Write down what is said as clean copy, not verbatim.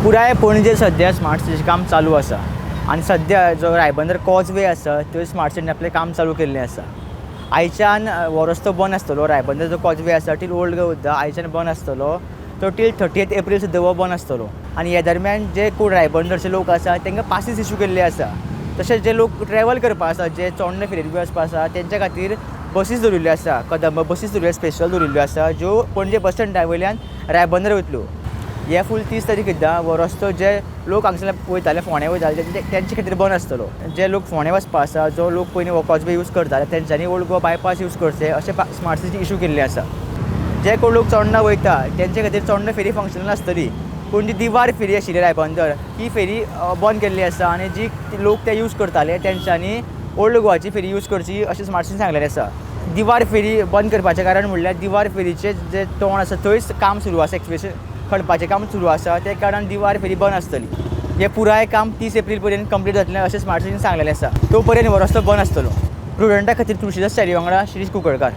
पुराय पणजे सध्या स्मार्ट सिटीचें काम चालू आसा आनी सध्या जो रायबंदर कॉजवे आसा थंय स्मार्ट सिटीन आपलें काम चालू केल्लें आसा. आयच्यान हो रस्तो बंद आसतलो. रायबंदर जो कॉजवे आसा टील ओल्ड गोवा सुद्दां आयच्यान बंद आसतलो. तो टील 30th एप्रील सुद्दां हो बंद आसतलो. आनी ह्या दरम्यान जे कोण रायबंदरचे लोक आसा तांकां पासीस इश्यू केल्ले आसा. तशेंच जे लोक ट्रॅव्हल करपा आसा, जे चोडणे फिरत बी वचपा आसा तेंच्या खातीर बसीस दवरिल्ल्यो आसा. कदंबा बसीस दवरिल्ल्यो स्पेशल दवरिल्ल्यो आसा ज्यो पणजे बस स्टँडा वयल्यान रायबंदर वयतल्यो. हे फूल 30 तारीख सुद्दां हो रस्तो जे लोक हांगसर वयताले, फोंड्या वयताले तेंचे खातीर बंद आसतलो. जे लोक फोंड्या वचपा आसा, जो लोक पयलीं हो कॉजवे यूज करताले तेंच्यांनी ओल्ड गोवा बायपास यूज करचे अशें स्मार्ट सिटी इश्यू केल्लें आसा. जे कोण लोक चोडणा वयता तेंचे खातीर चोडणा फेरी फंक्शनल आसतली. पूण जी दिवार फेरी आशिल्ली रायबंदर ही फेरी बंद केल्ली आसा आनी जी लोक ते यूज करताले तेंच्यांनी ओल्ड गोवाची फेरी यूज करची अशें स्मार्ट सिटीन सांगलेलें आसा. दिवार फेरी बंद करपाचें कारण म्हणल्यार दिवार फेरीचें जे तोंड आसा थंयच काम सुरू आसा, एक्सप्रेशन खणपाचें काम सुरू आसा. ते कारणान दिवार फेरी बंद आसतली. हें पुराय काम 30 एप्रील पर्यंत कंप्लीट जातलें अशें स्मार्ट सिटीन सांगलेलें आसा. तो पर्यंत हो रस्तो बंद आसतलो. स्टुडंटा खातीर तुळशीदास च्यारी वांगडा श्रीश कुंकळकार.